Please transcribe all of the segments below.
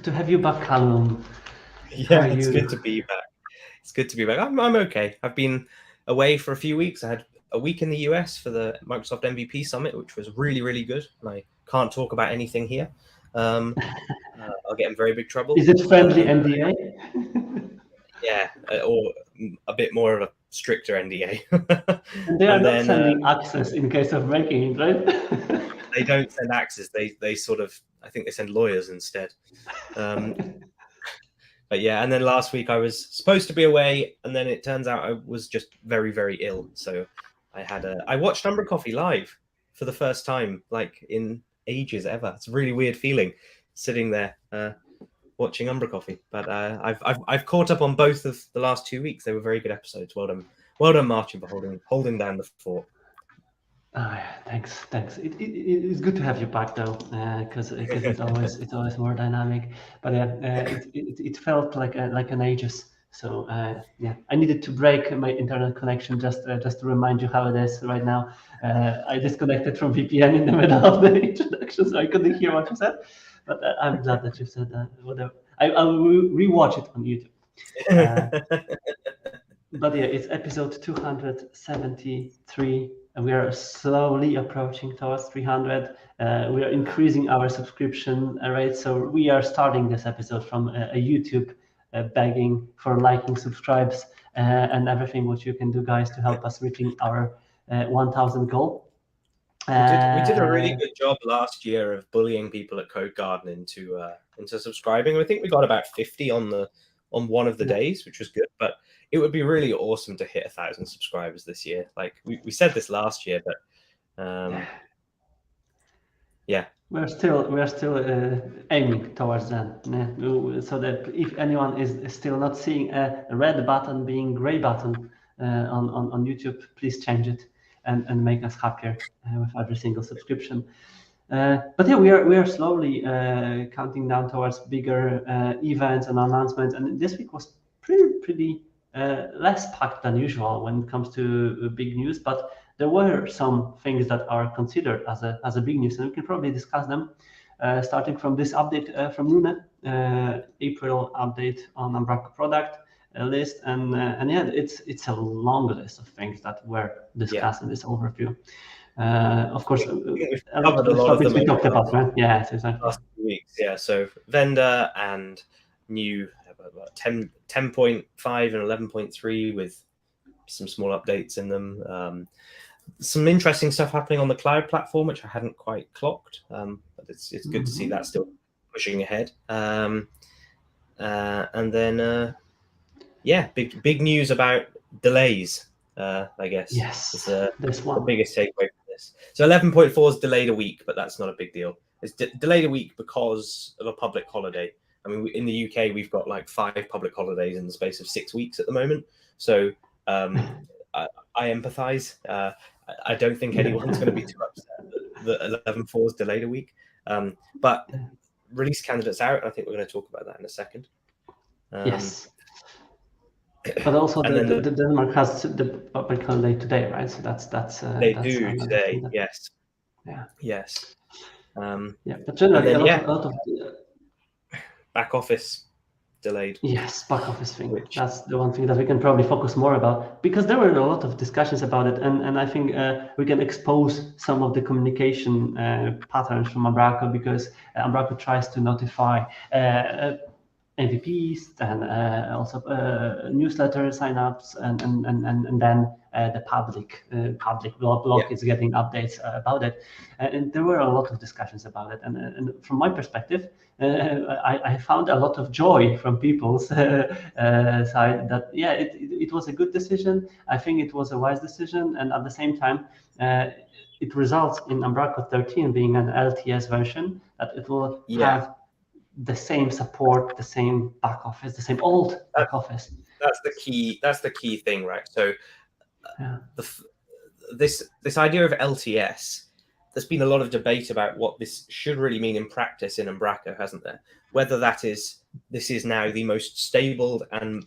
to have you back, Callum. Yeah, it's good to be back. It's good to be back. I'm okay. I've been away for a few weeks. I had a week in the US for the Microsoft MVP Summit, which was really, really good. And I can't talk about anything here. I'll get in very big trouble. Is it friendly NDA? Yeah, or a bit more of a stricter NDA. And they are not sending access in case of breaking it, right? They don't send access. They sort of, I think they send lawyers instead. But yeah, and then last week I was supposed to be away, and then it turns out I was just very, very ill. So I watched umbraCoffee live for the first time, like in ages ever. It's a really weird feeling sitting there watching umbraCoffee. But I've caught up on both of the last 2 weeks. They were very good episodes. Well done, Marcin, for holding down the fort. Thanks. It's good to have you back though, because it's always more dynamic. But it felt like an ages. So I needed to break my internet connection just to remind you how it is right now. I disconnected from VPN in the middle of the introduction, so I couldn't hear what you said. But I'm glad that you said that. Whatever. I'll rewatch it on YouTube. But yeah, it's episode 273. We are slowly approaching towards 300. We are increasing our subscription rate. So we are starting this episode from a YouTube begging for liking, subscribes, and everything what you can do, guys, to help us reaching our 1,000 goal. We did a really good job last year of bullying people at Code Garden into subscribing. I think we got about 50 on one of the days, which was good. But it would be really awesome to hit 1,000 subscribers this year. Like we said this last year, but yeah, we're still aiming towards that. So that if anyone is still not seeing a red button being gray button on YouTube, please change it and make us happier with every single subscription. But yeah, we are slowly counting down towards bigger events and announcements. And this week was pretty less packed than usual when it comes to big news. But there were some things that are considered as a big news, and we can probably discuss them. Starting from this update from Rune, April update on Umbraco product list, and yeah, it's a long list of things that were discussed in this overview. Of course, a lot of the topics we talked about, right? Yeah, exactly. Last 2 weeks, yeah. So vendor and new 10.5 and 11.3 with some small updates in them. Some interesting stuff happening on the cloud platform, which I hadn't quite clocked. But it's good to see that still pushing ahead. And then big news about delays. I guess. Yes, is the biggest takeaway from this. So 11.4 is delayed a week, but that's not a big deal. It's delayed a week because of a public holiday. I mean, in the UK, we've got like 5 public holidays in the space of 6 weeks at the moment. So I empathise. I don't think anyone's going to be too upset that 11.4 is delayed a week. But release candidates out, and I think we're going to talk about that in a second. Yes. But also, the Denmark has the public holiday today, right? So that's they do today. Yes. Yeah. Yes. But generally, a lot of back office delayed. Yes, back office thing. That's the one thing that we can probably focus more about, because there were a lot of discussions about it, and I think we can expose some of the communication patterns from Umbraco, because Umbraco tries to notify MVPs and also newsletter signups, and then the public blog is getting updates about it. And there were a lot of discussions about it. And from my perspective, I found a lot of joy from people's side that it was a good decision. I think it was a wise decision, and at the same time, it results in Umbraco 13 being an LTS version, that it will have the same support, the same back office, the same old back office. That's the key thing, right? So this idea of LTS, there's been a lot of debate about what this should really mean in practice in Umbraco, hasn't there? Whether this is now the most stable and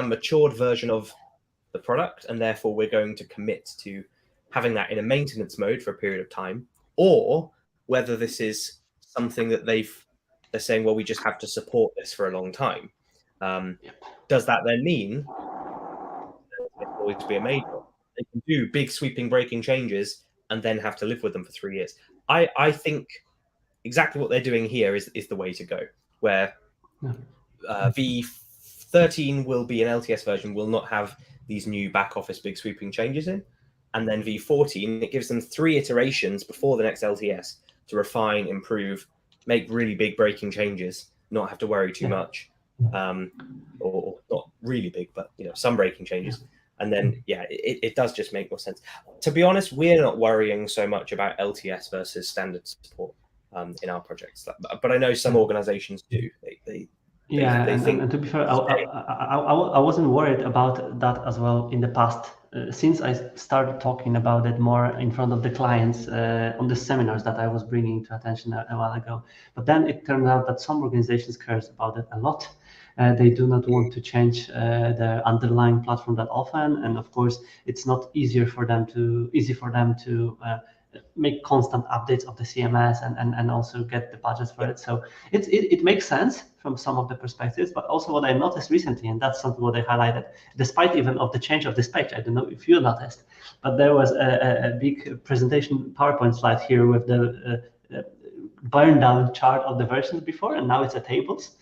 matured version of the product, and therefore we're going to commit to having that in a maintenance mode for a period of time, or whether this is something that they've they're saying, well, we just have to support this for a long time. Does that then mean there will always be a major? They can do big sweeping breaking changes and then have to live with them for 3 years. I think exactly what they're doing here is the way to go, where V13 will be an LTS version, will not have these new back office big sweeping changes in. And then V14, it gives them 3 iterations before the next LTS to refine, improve, make really big breaking changes, not have to worry too much, or not really big, but some breaking changes. And then, it does just make more sense. To be honest, we're not worrying so much about LTS versus standard support in our projects, but I know some organizations do. They think. And to be fair, I wasn't worried about that as well in the past. Since I started talking about it more in front of the clients on the seminars that I was bringing to attention a while ago. But then it turned out that some organizations cares about it a lot. They do not want to change the underlying platform that often, and of course, it's not easy for them to make constant updates of the CMS and also get the budgets for it. So it makes sense from some of the perspectives, but also what I noticed recently, and that's something what I highlighted, despite even of the change of this page, I don't know if you noticed, but there was a big presentation PowerPoint slide here with the burn down chart of the versions before, and now it's a tables.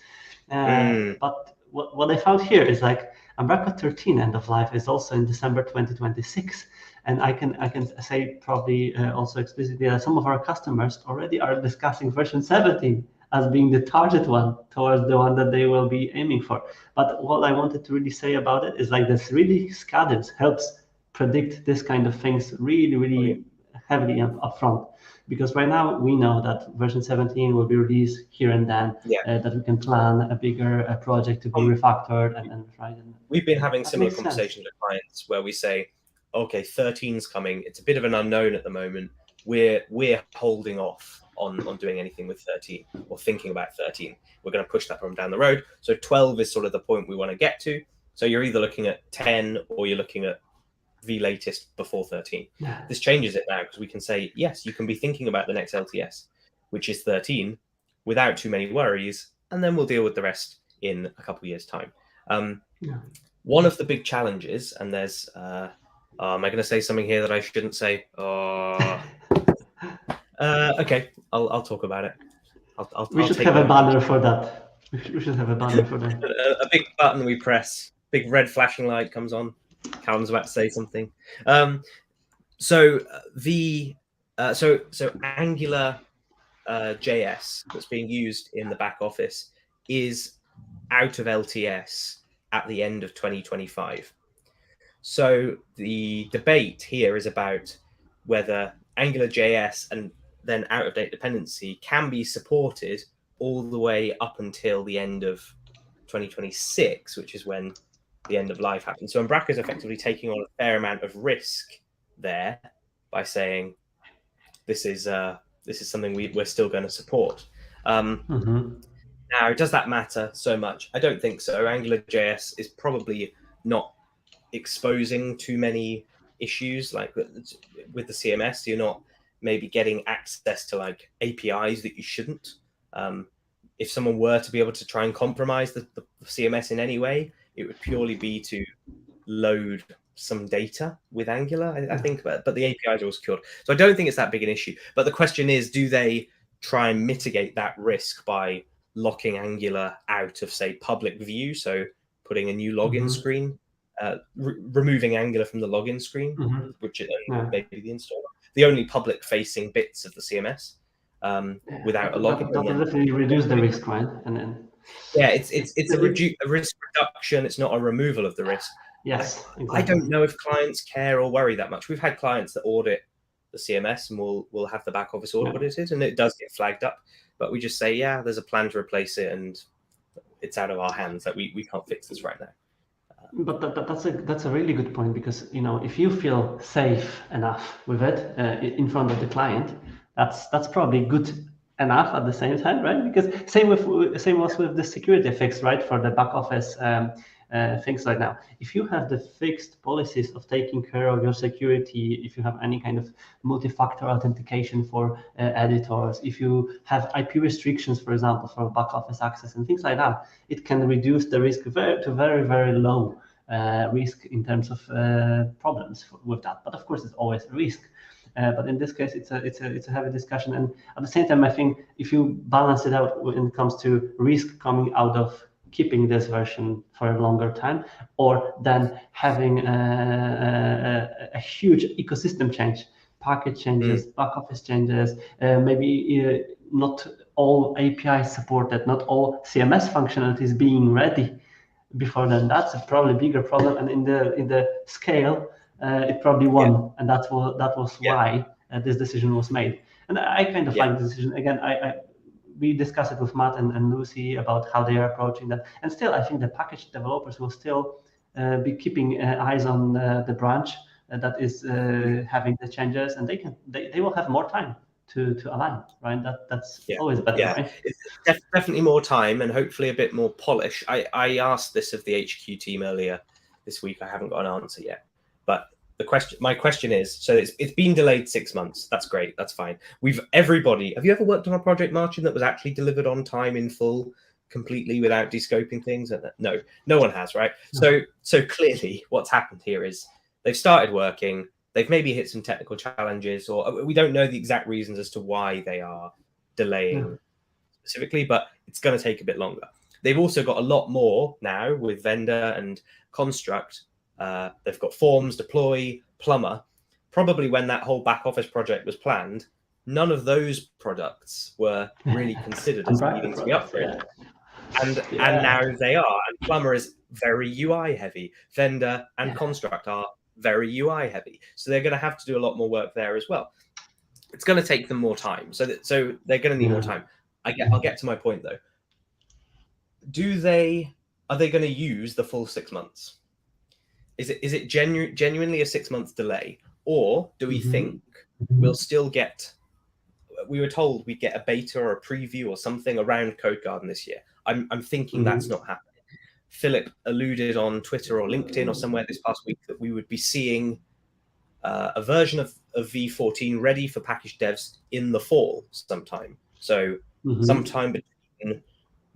But what I found here is like Umbraco 13 end of life is also in December 2026. And I can say probably also explicitly that some of our customers already are discussing version 17 as being the target one towards the one that they will be aiming for. But what I wanted to really say about it is like this really cadence helps predict this kind of things really heavily up front. Because right now we know that version 17 will be released here and then, that we can plan a bigger project to be refactored and tried. We've been having similar conversations with clients where we say, okay, 13's coming. It's a bit of an unknown at the moment. We're holding off on doing anything with 13 or thinking about 13. We're going to push that problem down the road. So 12 is sort of the point we want to get to. So you're either looking at 10 or you're looking at the latest before 13. This changes it now because we can say, yes, you can be thinking about the next LTS, which is 13, without too many worries, and then we'll deal with the rest in a couple of years' time. One of the big challenges, and there's... am I going to say something here that I shouldn't say? Okay, I'll talk about it. We should have a banner for that. We should have a banner for that. A big button we press, big red flashing light comes on. Callum's about to say something. So Angular JS that's being used in the back office is out of LTS at the end of 2025. So the debate here is about whether Angular JS and then out-of-date dependency can be supported all the way up until the end of 2026, which is when the end of life happens. So Umbraco is effectively taking on a fair amount of risk there by saying this is something we're still going to support. Now, does that matter so much? I don't think so. Angular JS is probably not exposing too many issues like with the CMS. You're not maybe getting access to like APIs that you shouldn't. If someone were to be able to try and compromise the CMS in any way, it would purely be to load some data with Angular, I think, but the APIs are all secured. So I don't think it's that big an issue. But the question is, do they try and mitigate that risk by locking Angular out of, say, public view? So putting a new login screen, removing Angular from the login screen, which is maybe the installer, the only public-facing bits of the CMS without a login. That will definitely reduce the risk, right? And then it's a risk reduction. It's not a removal of the risk. Yes, exactly. I don't know if clients care or worry that much. We've had clients that audit the CMS and we'll have the back office audited, and it does get flagged up. But we just say, there's a plan to replace it, and it's out of our hands. That we can't fix this right now. But that's a really good point, because if you feel safe enough with it in front of the client, that's probably good enough at the same time, right? Because same was with the security fix, right, for the back office things like that. If you have the fixed policies of taking care of your security, if you have any kind of multi-factor authentication for editors, if you have IP restrictions, for example, for back office access and things like that, it can reduce the risk to very, very low risk in terms of problems with that. But of course, it's always a risk. But in this case, it's a heavy discussion. And at the same time, I think if you balance it out when it comes to risk coming out of keeping this version for a longer time, or then having a huge ecosystem change, package changes, back office changes, maybe not all APIs supported, not all CMS functionalities being ready before then, that's a probably bigger problem. And in the scale, it probably won, and that was why this decision was made. And I kind of like the decision. Again, we discussed it with Matt and Lucy about how they are approaching that. And still, I think the package developers will still be keeping eyes on the branch that is having the changes, and they will have more time to align, right? That's always better, right? It's definitely more time and hopefully a bit more polish. I asked this of the HQ team earlier this week. I haven't got an answer yet, but my question is, so it's been delayed 6 months. That's great. That's fine. Have you ever worked on a project, Marcin, that was actually delivered on time in full, completely without descoping things? No one has, right? No. So clearly what's happened here is they've started working. They've maybe hit some technical challenges, or we don't know the exact reasons as to why they are delaying specifically, but it's going to take a bit longer. They've also got a lot more now with Vendor and Construct. They've got Forms, Deploy, Plumber. Probably when that whole back office project was planned, none of those products were really considered as needing to be upgraded. And now they are. And Plumber is very UI heavy. Vendor and Construct are very UI heavy. So they're going to have to do a lot more work there as well. It's going to take them more time. So they're going to need more time. I'll get to my point though. Are they going to use the full 6 months? Is it genuinely a 6 month delay, or do we think we'll still get? We were told we'd get a beta or a preview or something around Code Garden this year. I'm thinking that's not happening. Philip alluded on Twitter or LinkedIn or somewhere this past week that we would be seeing a version of v14 ready for package devs in the fall sometime. So sometime between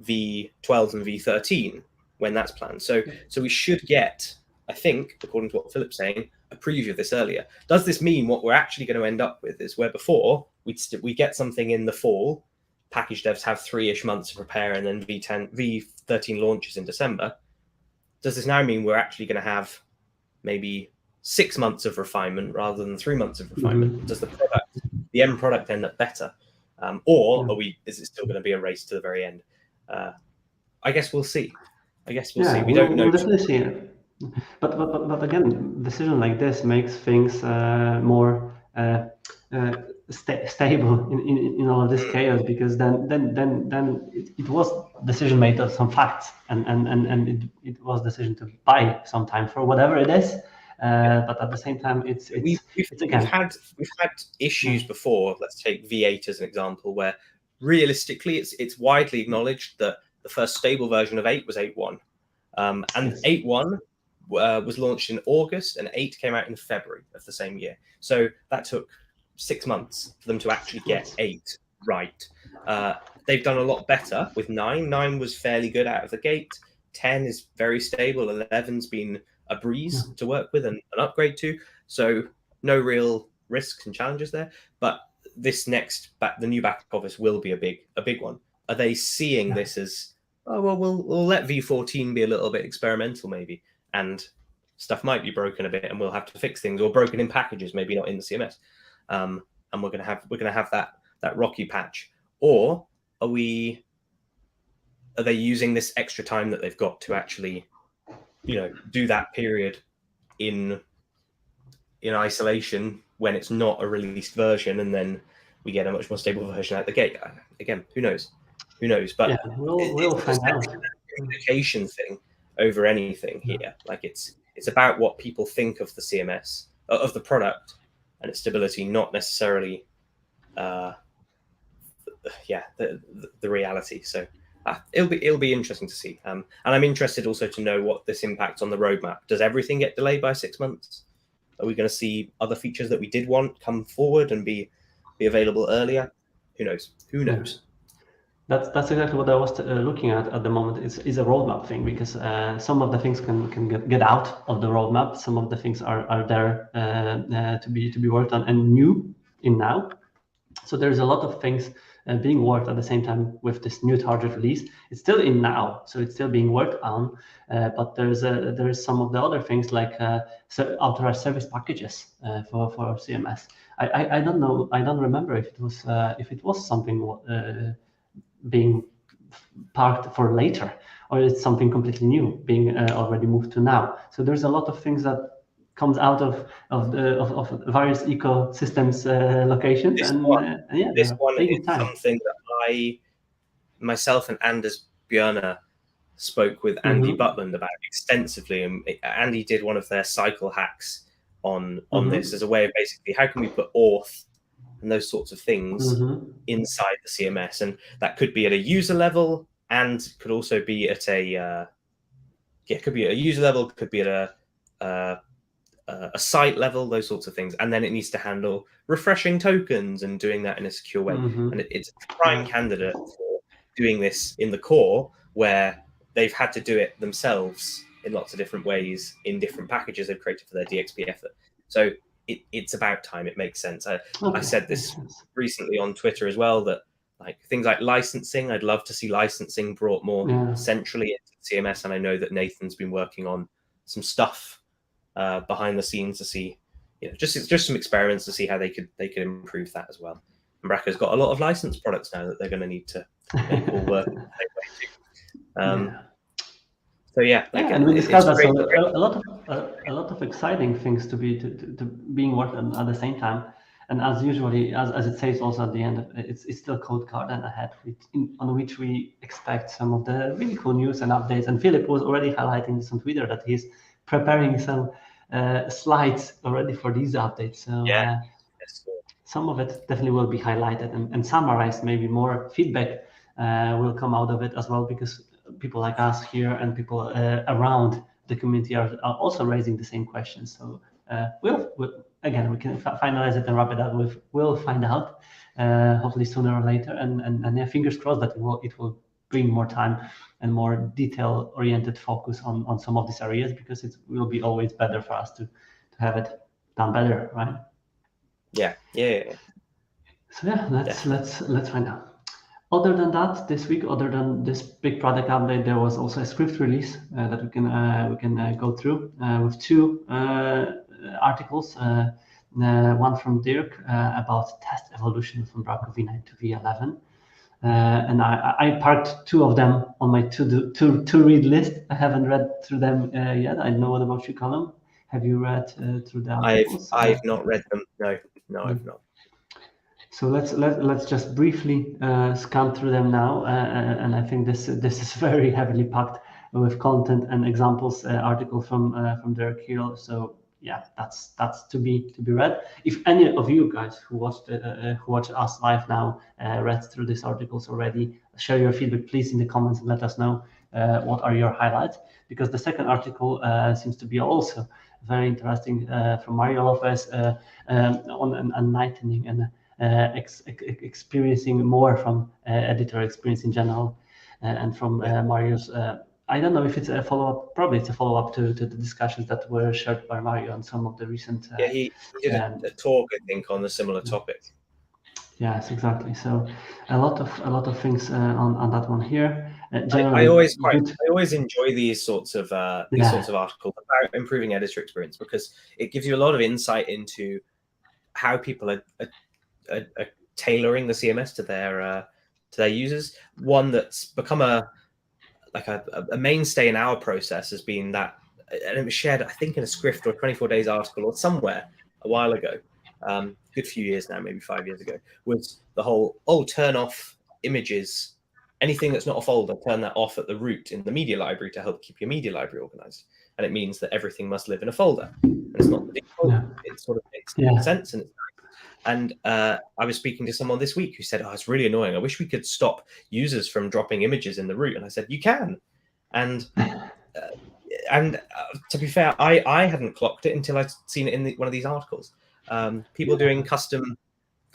v12 and v13 when that's planned. So we should get, I think, according to what Philip's saying, a preview of this earlier. Does this mean what we're actually going to end up with is where before we get something in the fall, package devs have 3-ish months to prepare, and then v13 launches in December? Does this now mean we're actually going to have maybe 6 months of refinement rather than 3 months of refinement? Does the end product end up better? Or is it still going to be a race to the very end? I guess we'll see. See. We don't know. We'll definitely see it. But again, decision like this makes things more stable in all of this chaos, because then it was decision made of some facts, and it was decision to buy some time for whatever it is. But at the same time, we've had issues before. Let's take V8 as an example, where realistically it's widely acknowledged that the first stable version of 8 was 8.1, and 8.1 was launched in August, and 8 came out in February of the same year. So that took 6 months for them to actually get 8 right. They've done a lot better with 9. 9 was fairly good out of the gate. 10 is very stable. 11's been a breeze to work with and an upgrade to. So no real risks and challenges there. But this the new back office will be a big one. Are they seeing this as, oh, well, we'll let V14 be a little bit experimental maybe, and stuff might be broken a bit and we'll have to fix things, or broken in packages, maybe not in the CMS. And we're gonna have that rocky patch? Or are they using this extra time that they've got to actually, do that period in isolation when it's not a released version, and then we get a much more stable version out the gate? Again, who knows? But we'll find out. Communication thing over anything here. Like it's about what people think of the CMS, of the product and its stability, not necessarily the reality. So it'll be interesting to see. And I'm interested also to know what this impacts on the roadmap. Does everything get delayed by 6 months? Are we going to see other features that we did want come forward and be available earlier? Who knows? Who knows? That's exactly what I was looking at the moment. Is a roadmap thing, because some of the things can get out of the roadmap. Some of the things are there to be worked on and new in now. So there's a lot of things being worked at the same time with this new target release. It's still in now, so it's still being worked on. But there's some of the other things like authorized service packages for CMS. I don't know. I don't remember if it was something being parked for later, or it's something completely new being already moved to now. So there's a lot of things that comes out of various ecosystems locations, This one is something that I myself and Anders Björner spoke with Andy Butland about extensively, and Andy did one of their cycle hacks on this as a way of basically how can we put auth and those sorts of things inside the CMS, and that could be at a user level and could also be at a could be at a user level, could be at a site level, those sorts of things, and then it needs to handle refreshing tokens and doing that in a secure way. And it's a prime candidate for doing this in the core, where they've had to do it themselves in lots of different ways in different packages they've created for their DXP effort. So it's about time. It makes sense. I said this recently on Twitter as well, that like things like licensing, I'd love to see licensing brought more centrally into CMS, and I know that Nathan's been working on some stuff behind the scenes to see, just some experiments to see how they could improve that as well. Umbraco's got a lot of licensed products now that they're going to need to make all work the same way too. So and we discussed that. So a lot of exciting things to being worked on at the same time. And as usually, as it says also at the end, it's still Code Garden ahead, on which we expect some of the really cool news and updates. And Philip was already highlighting this on Twitter that he's preparing some slides already for these updates. So some of it definitely will be highlighted and summarized. Maybe more feedback will come out of it as well, because people like us here and people around the community are also raising the same questions. So we'll again, we can finalize it and wrap it up with we'll find out hopefully sooner or later. And fingers crossed that it will bring more time and more detail-oriented focus on some of these areas, because it will be always better for us to have it done better, right? Yeah. So let's find out. Other than that, this week, other than this big product update, there was also a Skrift release that we can go through with two articles. One from Dirk about test evolution from Umbraco v9 to v11. And I parked two of them on my to read list. I haven't read through them yet. I know what about you, Callum. Have you read through the articles? I've not read them. No, I've not. So let's just briefly scan through them now, and I think this is very heavily packed with content and examples. Article from Derek Hill. So yeah, that's to be read. If any of you guys who watch us live now read through these articles already, share your feedback please in the comments and let us know what are your highlights, because the second article seems to be also very interesting from Mario Lopez on enlightening and experiencing more from editor experience in general, and from Mario's. I don't know if it's a follow-up. Probably it's a follow-up to the discussions that were shared by Mario on some of the recent. He did a talk, I think, on a similar topic. Yes, exactly. So a lot of things on that one here. I always enjoy these sorts of articles about improving editor experience, because it gives you a lot of insight into how people are tailoring the CMS to their users. One that's become a mainstay in our process has been that, and it was shared, I think, in a Skrift or 24 Days article or somewhere a while ago, good few years now, maybe 5 years ago, was the whole, turn off images, anything that's not a folder, turn that off at the root in the media library to help keep your media library organized. And it means that everything must live in a folder. And it's not the default. It sort of makes sense. And And I was speaking to someone this week who said, "Oh, it's really annoying. I wish we could stop users from dropping images in the root." And I said, "You can." And to be fair, I hadn't clocked it until I'd seen it in one of these articles. People doing custom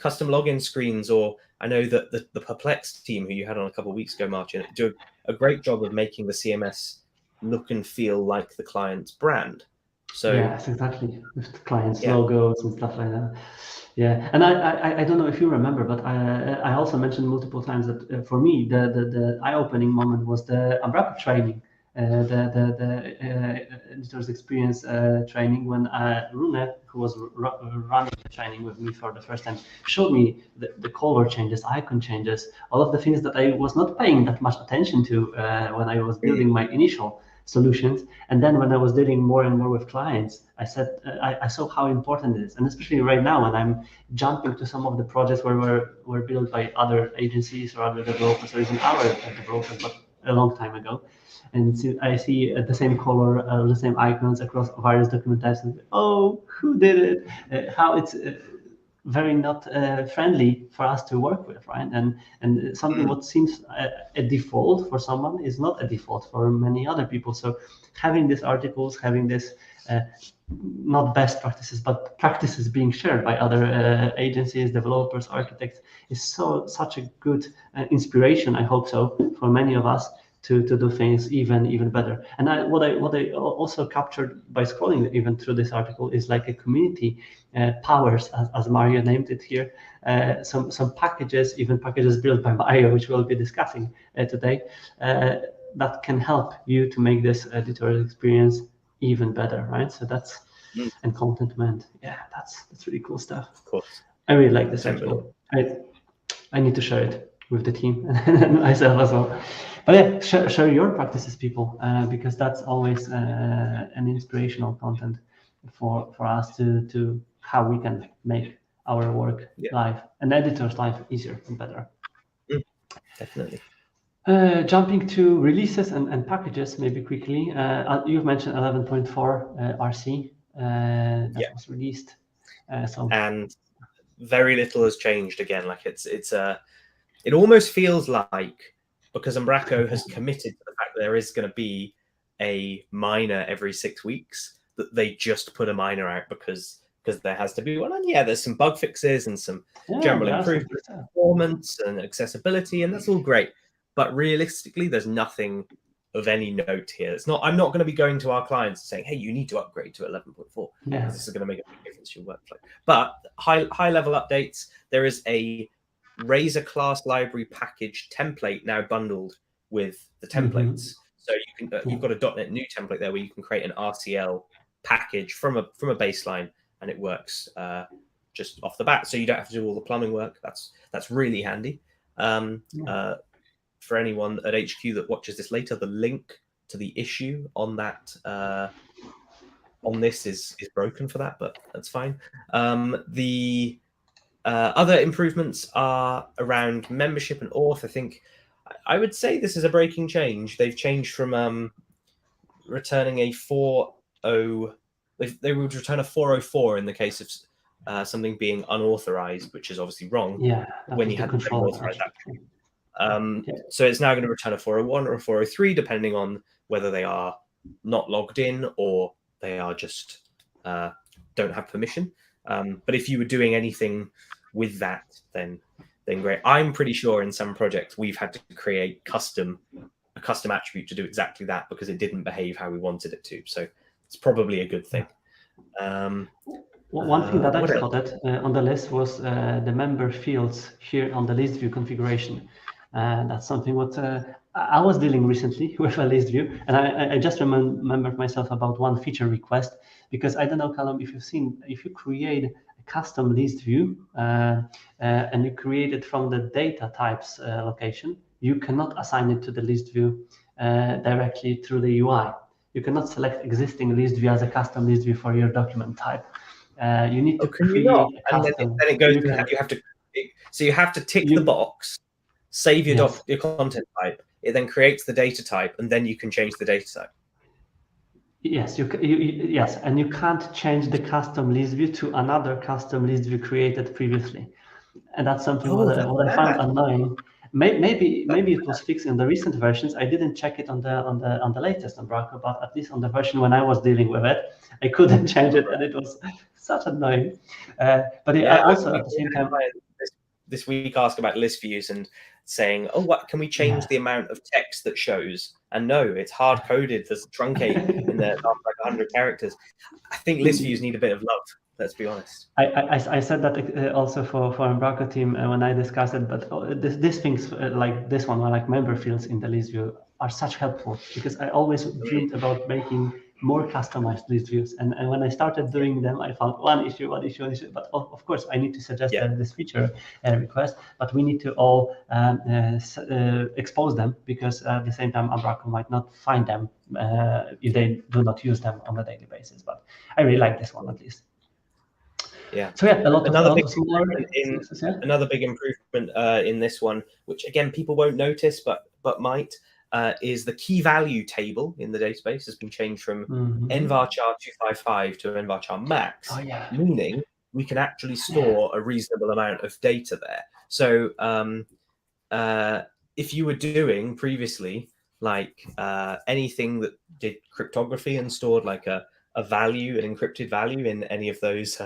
login screens, or I know that the Perplex team who you had on a couple of weeks ago, Marcin, do a great job of making the CMS look and feel like the client's brand. So yes, exactly, with the client's logos and stuff like that. Yeah, and I don't know if you remember, but I also mentioned multiple times that for me the eye-opening moment was the Umbraco training, the editor's experience training, when Rune, who was running the training with me for the first time, showed me the color changes, icon changes, all of the things that I was not paying that much attention to when I was building my initial solutions. And then when I was dealing more and more with clients, I said I saw how important it is, and especially right now when I'm jumping to some of the projects where were built by other agencies or other developers or even our developers, but a long time ago. And so I see the same color, the same icons across various document types. And, oh, who did it? How it's very not friendly for us to work with, right? And something what seems a default for someone is not a default for many other people. So having these articles, having this not best practices, but practices being shared by other agencies, developers, architects is such a good inspiration. I hope so for many of us to do things even better. And what I also captured by scrolling even through this article is like a community powers, as Mario named it here, some packages, even packages built by Mario, which we'll be discussing today, that can help you to make this editorial experience even better, right? So that's and content meant, yeah, that's really cool stuff. Of course, I really like this article. I need to share it with the team and myself as well. But yeah, share your practices, people, because that's always an inspirational content for us to how we can make our work life, an editor's life, easier and better. Definitely. Jumping to releases and packages, maybe quickly. You've mentioned 11.4 RC that was released. And very little has changed again. Like it almost feels like, because Umbraco has committed to the fact that there is going to be a minor every 6 weeks, that they just put a minor out because there has to be one. And there's some bug fixes and some general improvements, performance and accessibility, and that's all great. But realistically, there's nothing of any note here. I'm not going to be going to our clients and saying, "Hey, you need to upgrade to 11.4 because this is going to make a big difference to your workflow." But high level updates. There is a Razor class library package template now bundled with the templates. So you can you've got a .NET new template there where you can create an RCL package from a baseline, and it works just off the bat. So you don't have to do all the plumbing work. That's really handy. For anyone at HQ that watches this later, the link to the issue on that on this is broken for that, but that's fine. The other improvements are around membership and auth. I think I would say this is a breaking change. They've changed from returning a 4.0. They would return a 404 in the case of something being unauthorized, which is obviously wrong. Yeah, when you had the authorized action. So it's now going to return a 401 or a 403, depending on whether they are not logged in or they are just don't have permission. But if you were doing anything with that, then great. I'm pretty sure in some projects we've had to create a custom attribute to do exactly that because it didn't behave how we wanted it to. So it's probably a good thing. One thing that I spotted on the list was the member fields here on the list view configuration. That's something what I was dealing recently with a list view, and I just remembered myself about one feature request, because I don't know, Callum, if you've seen, if you create a custom list view and you create it from the data types location, you cannot assign it to the list view directly through the UI. You cannot select existing list view as a custom list view for your document type. You need to create a custom. Then it goes. You have to tick the box, save your content type. It then creates the data type, and then you can change the data type. Yes, yes, and you can't change the custom list view to another custom list view created previously, and that's something Oh, that's what I found bad. annoying. Maybe it was fixed in the recent versions. I didn't check it on the latest Umbraco, but at least on the version when I was dealing with it, I couldn't change it, and it was such annoying. But I Yeah, also we at the we same had a time, client this week ask about list views and saying, "Oh, what can we change yeah. the amount of text that shows?" And no, it's hard coded. There's truncate in there after like 100 characters. I think list views need a bit of love. Let's be honest. I said that also for Umbraco team when I discussed it, but these things like this one, like member fields in the list view, are such helpful because I always Mm, dreamed about making more customized list views, and when I started yeah, doing them, I found one issue, one issue, one issue. But of course, I need to suggest yeah, this feature request, but we need to all expose them because at the same time, Umbraco might not find them if they do not use them on a daily basis. But I really like this one at least. yeah. So yeah, a Another lot big of smaller improvement in fixes, yeah. another big improvement in this one, which again people won't notice, but might, is the key value table in the database has been changed from Mm-hmm. nvarchar 255 to nvarchar Oh max, yeah, meaning we can actually yeah. store a reasonable amount of data there. So if you were doing previously like anything that did cryptography and stored like a value, an encrypted value in any of those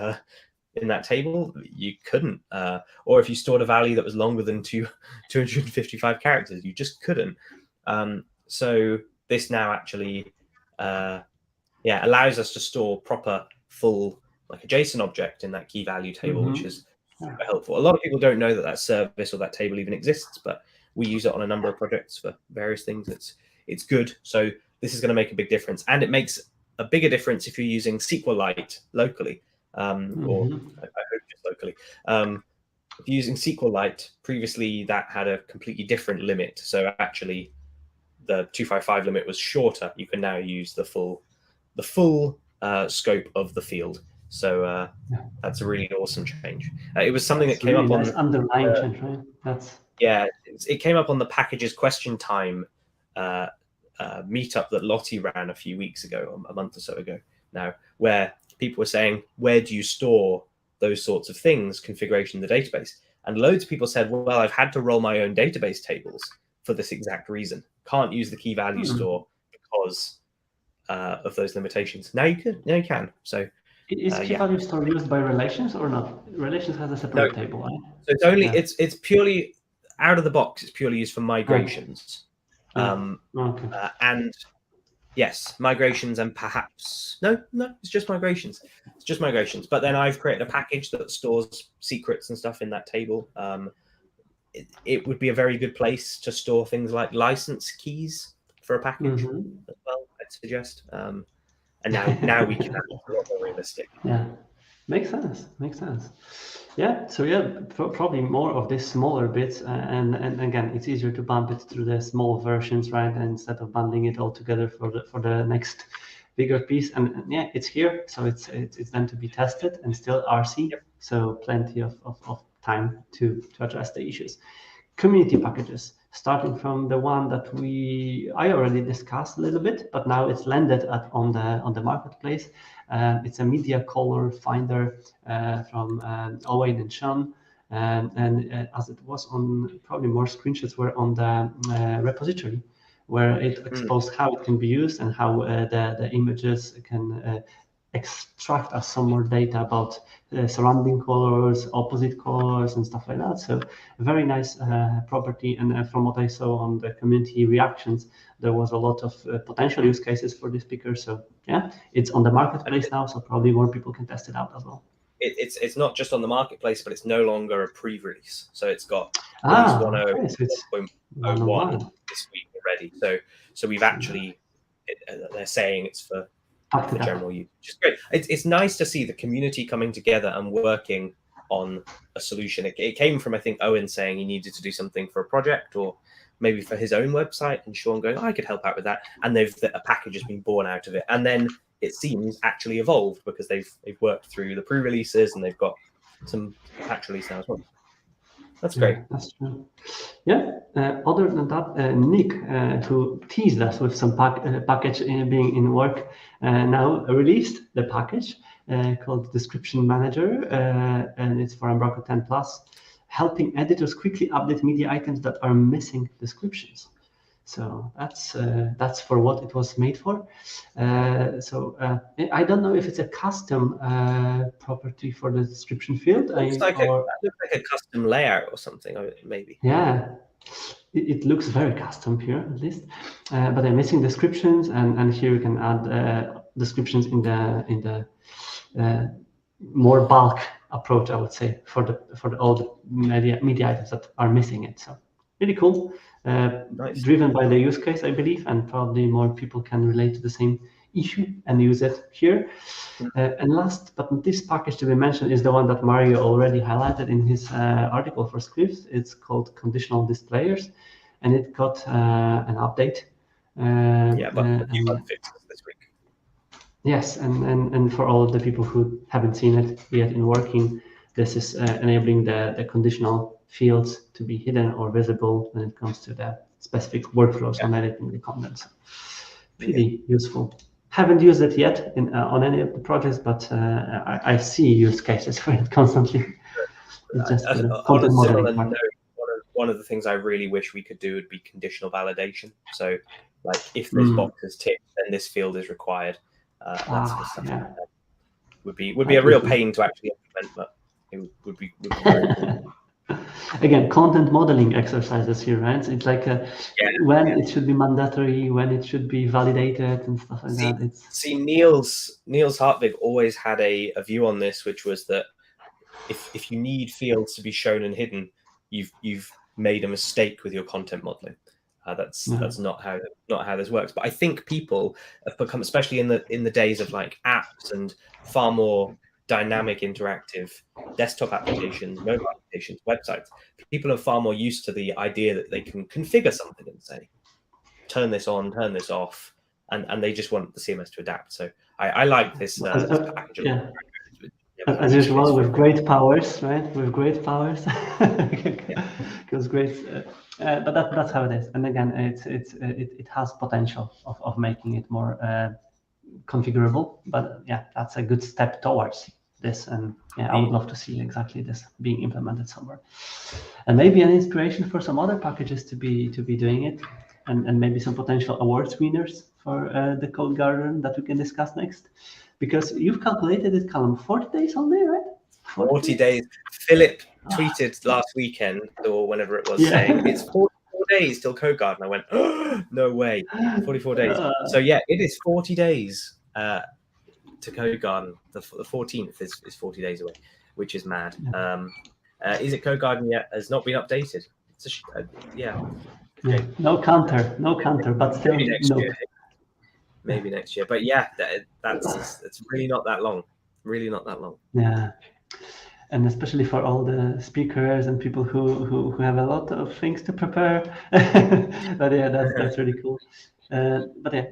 in that table, you couldn't. Or if you stored a value that was longer than 255 characters, you just couldn't. So this now actually, allows us to store proper, full, like a JSON object in that key value table, which Mm-hmm. is Yeah. super helpful. A lot of people don't know that that service or that table even exists, but we use it on a number of projects for various things. It's good. So this is going to make a big difference, and it makes a bigger difference if you're using SQLite locally, or Mm-hmm. I hope just locally. If you're using SQLite, previously that had a completely different limit. So actually, the 255 limit was shorter. You can now use the full scope of the field. So Yeah. that's a really awesome change. It was something that That's came really up nice on underlying change, right? That's it came up on the packages question time uh, meetup that Lottie ran a few weeks ago, a month or so ago now, where people were saying, where do you store those sorts of things, configuration in the database? And loads of people said, well, I've had to roll my own database tables for this exact reason. Can't use the key value store because of those limitations. Now you can. So is key yeah, value store used by relations or not? Relations has a no. separate table, right? So it's only Yeah. it's purely out of the box. It's purely used for Yeah. migrations. Yeah. Um, Okay. and yes, migrations and perhaps no, it's just migrations. It's just migrations. But then I've created a package that stores secrets and stuff in that table. It would be a very good place to store things like license keys for a package Mm-hmm. as well, I'd suggest. And now we can. It's a lot more realistic. Yeah. Makes sense. Makes sense. Yeah. So yeah, probably more of these smaller bits, and again, it's easier to bump it through the small versions, right? Instead of bundling it all together for the next bigger piece. And yeah, it's here, so it's then to be tested and still RC. Yep. So plenty of time to address the issues. Community packages, starting from the one that I already discussed a little bit, but now it's landed on the marketplace. It's a media color finder from Owen and Sean. And as it was on, probably more screenshots were on the repository, where it exposed how it can be used and how the images can extract us some more data about surrounding colors, opposite colors, and stuff like that. So very nice property. And from what I saw on the community reactions, there was a lot of potential use cases for this picker. So yeah, it's on the marketplace now, so probably more people can test it out as well. It's not just on the marketplace, but it's no longer a pre-release. So it's got release Okay, so it's 1.01 this week already. So we've actually they're saying it's for general use, which is great. It's nice to see the community coming together and working on a solution. It came from, I think, Owen saying he needed to do something for a project or maybe for his own website, and Sean going, I could help out with that. And a package has been born out of it. And then it seems actually evolved because they've worked through the pre-releases and they've got some patch release now as well. That's great. That's true. Yeah. Other than that, Nick, who teased us with some package being in work, now released the package called Description Manager, and it's for Umbraco 10 Plus, helping editors quickly update media items that are missing descriptions. So that's for what it was made for. I don't know if it's a custom property for the description field. Looks like a custom layout or something, maybe. Yeah, it looks very custom here at least, but I'm missing descriptions, and here you can add descriptions in the more bulk approach, I would say, for all the media items that are missing it. So really cool. Nice. Driven by the use case, I believe, and probably more people can relate to the same issue and use it here. And last but not least package to be mentioned is the one that Mario already highlighted in his article for Skrift. It's called Conditional Displayers, and it got an update. But you got fixed this week. Yes, and for all of the people who haven't seen it yet in working, this is enabling the conditional fields to be hidden or visible when it comes to the specific workflows on editing the content. So pretty useful. Haven't used it yet on any of the projects, but I see use cases for it constantly. It's just content modeling. One of the things I really wish we could do would be conditional validation. So, like, if this box is ticked, then this field is required. Would be a real pain to actually implement, but it would be very cool. Again, content modeling exercises here, right? It's like when it should be mandatory, when it should be validated and stuff like that. See, Niels Hartvig always had a view on this, which was that if you need fields to be shown and hidden, you've made a mistake with your content modeling. That's not how this works. But I think people have become, especially in the days of like apps and far more dynamic interactive desktop applications, mobile applications, websites, people are far more used to the idea that they can configure something and say, turn this on, turn this off, and they just want the CMS to adapt. So I like this package. As usual, with great powers, right? With great powers, because great. But that's how it is. And again, it has potential of making it more configurable. But yeah, that's a good step towards this. And yeah, I would love to see exactly this being implemented somewhere. And maybe an inspiration for some other packages to be doing it, and maybe some potential awards winners for the Code Garden that we can discuss next. Because you've calculated it, Callum, 40 days only, right? 40 days. Philip tweeted last weekend or whenever it was saying it's 44 days till Code Garden. I went, oh, no way, 44 days. So yeah, it is 40 days to Code Garden. The 14th is 40 days away, which is mad. Is it Code Garden yet? Has not been updated. It's Okay. No counter, but still maybe next year. But yeah, it's really not that long. Really not that long. Yeah. And especially for all the speakers and people who have a lot of things to prepare. But yeah, that's really cool. But yeah,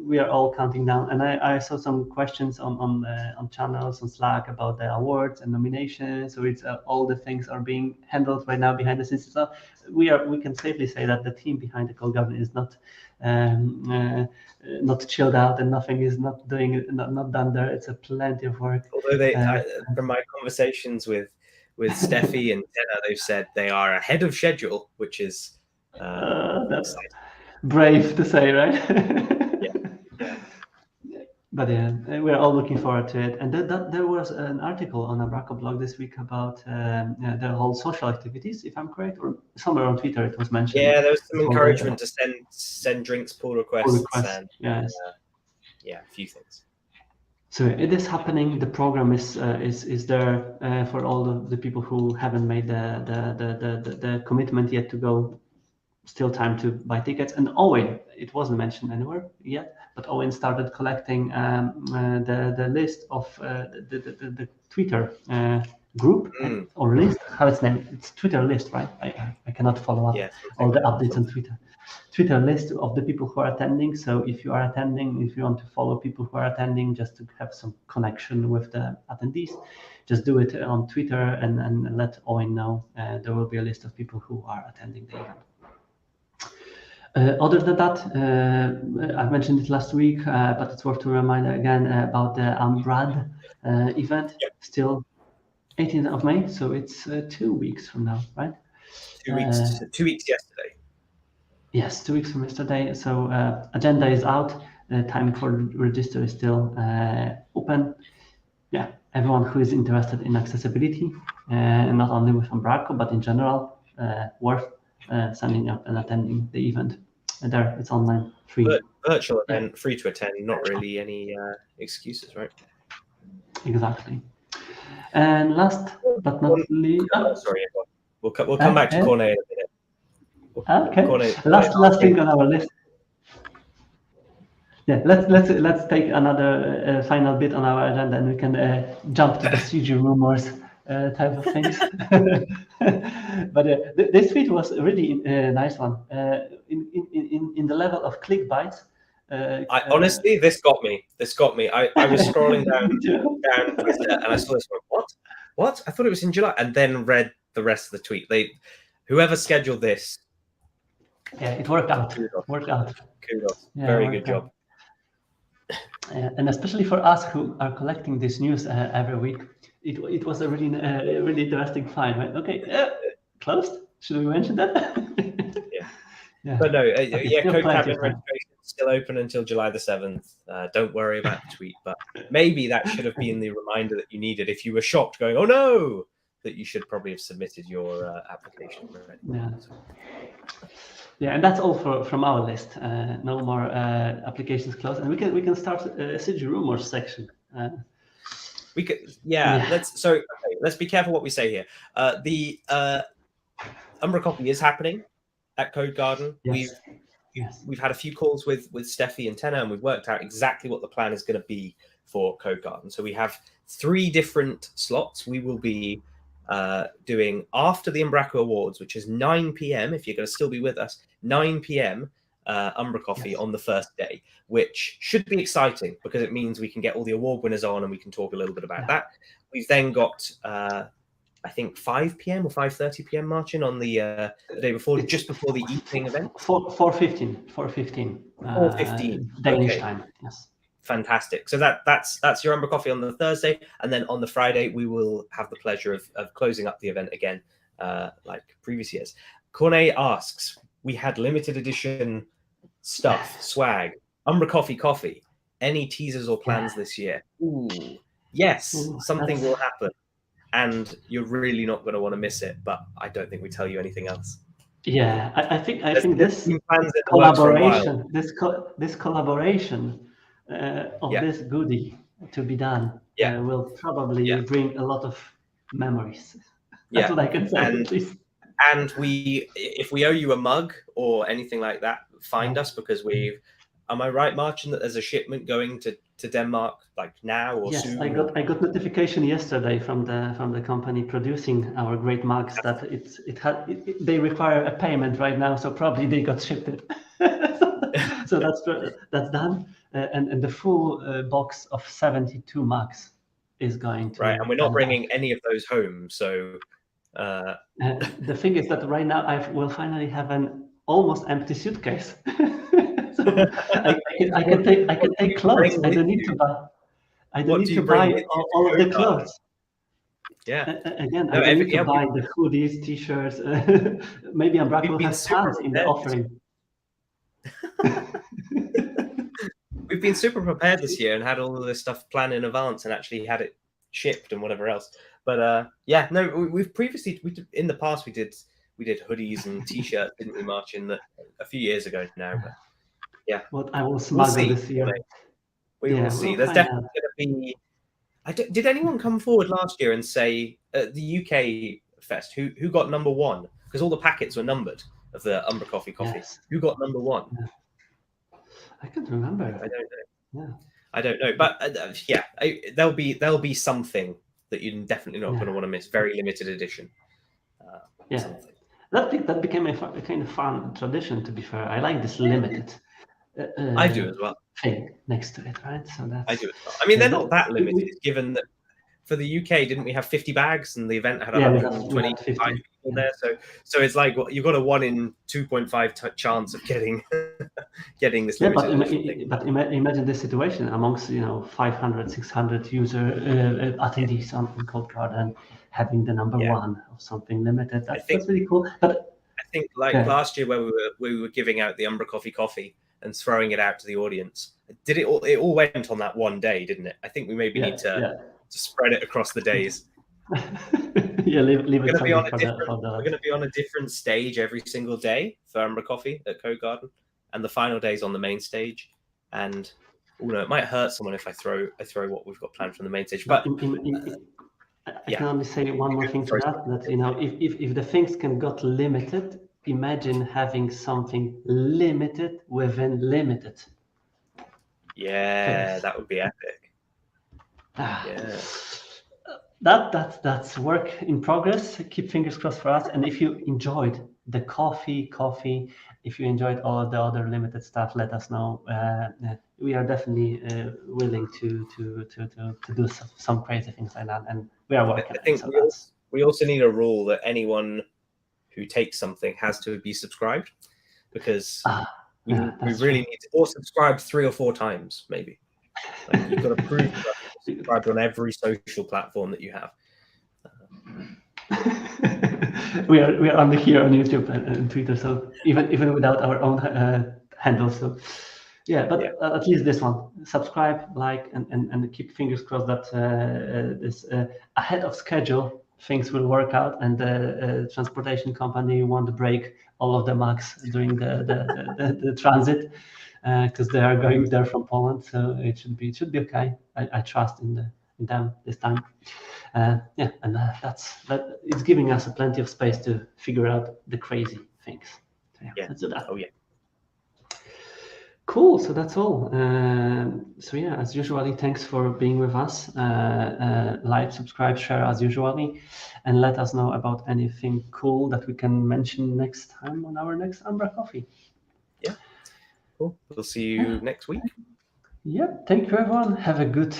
we are all counting down. And I saw some questions on channels on Slack about the awards and nominations. So it's all the things are being handled right now behind the scenes. So we can safely say that the team behind the Code Garden is not chilled out, and nothing is not done there. It's a plenty of work. Although from my conversations with Steffi and Jenna, they've said they are ahead of schedule, which is that's brave to say, right? Yeah. But yeah, we're all looking forward to it. And there was an article on Umbraco blog this week about the whole social activities, if I'm correct, or somewhere on Twitter it was mentioned. Yeah, there was some encouragement to send drinks, pull requests, and yes. A few things. So it is happening. The program is there for all the people who haven't made the commitment yet to go. Still time to buy tickets. And Owen, it wasn't mentioned anywhere yet, but Owen started collecting the list of the Twitter group or list. How it's named? It's Twitter list, right? I cannot follow up all the updates on Twitter. Twitter list of the people who are attending. So if you are attending, if you want to follow people who are attending, just to have some connection with the attendees, just do it on Twitter and let Owen know. There will be a list of people who are attending the event. Other than that, I mentioned it last week, but it's worth to remind again about the Umbrad event. Yep. Still 18th of May, so it's 2 weeks from now, right? 2 weeks. 2 weeks yesterday. Yes, 2 weeks from yesterday. So agenda is out. Time for register is still open. Yeah, everyone who is interested in accessibility, not only with Umbraco, but in general, worth signing up and attending the event. And there, it's online, free. Virtual event, free to attend. Not really any excuses, right? Exactly. And last but not least, sorry, we'll come back to Cornet in a minute. Okay. Cornet, last thing on our list. Yeah, let's take another final bit on our agenda, and we can jump to the CG rumors type of things. But this tweet was a really nice one. In the level of clickbites. Honestly, this got me. I was scrolling down Twitter, and I saw this one. What? I thought it was in July, and then read the rest of the tweet. Whoever scheduled this. Yeah, it worked out. Kudos. Yeah, very good job. And especially for us who are collecting this news every week, it was a really interesting find. Right? Okay, closed. Should we mention that? Yeah. But no, Code Cabin registration is still open until July the 7th. Don't worry about the tweet, but maybe that should have been the reminder that you needed if you were shocked, going, "Oh no!" that you should probably have submitted your application. Right? Yeah. Yeah, and that's all from our list. No more applications closed, and we can start a CG rumors section. We could, let's be careful what we say here. The umbraCoffee is happening at Code Garden. Yes. We've had a few calls with Steffi and Tenna, and we've worked out exactly what the plan is going to be for Code Garden. So we have 3 different slots. We will be doing after the Umbraco Awards, which is 9 p.m. if you're going to still be with us, 9 p.m. umbraCoffee on the first day, which should be exciting because it means we can get all the award winners on and we can talk a little bit about that. We've then got I think 5 p.m. or 5:30 p.m. Marcin on the day before, just before the evening event. 4:15 Danish time. Yes. Fantastic. So that's your umbraCoffee on the Thursday, and then on the Friday we will have the pleasure of closing up the event again, like previous years. Cornet asks, we had limited edition stuff, swag, umbraCoffee coffee. Any teasers or plans this year? Ooh, yes, something will happen, and you're really not going to want to miss it. But I don't think we tell you anything else. Yeah, I think this collaboration, this collaboration of this goodie to be done will probably bring a lot of memories. That's what I can say. And if we owe you a mug or anything like that, find us, because am I right, Marcin, that there's a shipment going to Denmark like now or soon? Yes, I got notification yesterday from the company producing our great mugs that they require a payment right now, so probably they got shipped it. So that's done, and the full box of 72 mugs is going to. Right, and we're not bringing any of those home, so. The thing is that right now I will finally have an almost empty suitcase. So I can take clothes. I don't need to buy. I don't need to buy all of the clothes. Yeah. Again, I don't need to buy the hoodies, t-shirts. Maybe Umbraco will have pants in the offering. We've been super prepared this year and had all of this stuff planned in advance and actually had it shipped and whatever else. But we've previously in the past we did hoodies and t-shirts, didn't we, Marcin? A few years ago now. But yeah, what I will smuggle this year. We will see. There's definitely going to be. Did anyone come forward last year and say at the UK Fest who got number 1? Because all the packets were numbered of the umbraCoffee coffee. Yes. Who got number 1? Yeah. I can't remember. I don't know. Yeah. I don't know, but there'll be something that you're definitely not going to want to miss. Very limited edition. Yeah. Something. That became a kind of fun tradition. To be fair, I like this limited I do as well. thing next to it, right? So that's. I do as well. I mean, they're not that limited, given that for the UK, didn't we have 50 bags, and the event had 125 people there? So it's like you've got a 1 in 2.5 chance of getting this limited edition thing. But imagine this situation amongst 500, 600 user attendees on Cold Garden, having the number one of something limited. That's really cool. But I think last year where we were giving out the umbraCoffee coffee and throwing it out to the audience, it all went on that one day, didn't it? I think we maybe need to spread it across the days. Leave we're going to be on a different stage every single day for umbraCoffee at Code Garden, and the final day is on the main stage. And it might hurt someone if I throw what we've got planned from the main stage. But I can only say one more thing to that if the things can got limited, imagine having something limited within limited. Yeah, that would be epic. That's work in progress. Keep fingers crossed for us. And if you enjoyed the coffee, if you enjoyed all of the other limited stuff, let us know. We are definitely willing to do some crazy things like that, and we are working. I think we also need a rule that anyone who takes something has to be subscribed, because we really need to, or subscribe 3 or 4 times, maybe. Like, you've got to prove that you're subscribed on every social platform that you have. we are only here on YouTube and Twitter, so even without our own handles. So but at least this one, subscribe, like, and keep fingers crossed that this ahead of schedule things will work out, and the transportation company won't break all of the mugs during the transit, because they are going there from Poland. So it should be okay. I trust in them this time. And that it's giving us plenty of space to figure out the crazy things. So let's do that. Oh yeah. Cool. So that's all. As usually, thanks for being with us. Like, subscribe, share as usually, and let us know about anything cool that we can mention next time on our next umbraCoffee. Yeah. Cool. We'll see you next week. Yep. Thank you, everyone. Have a good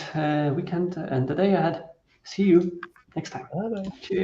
weekend and the day ahead. See you next time. Bye-bye. Cheers.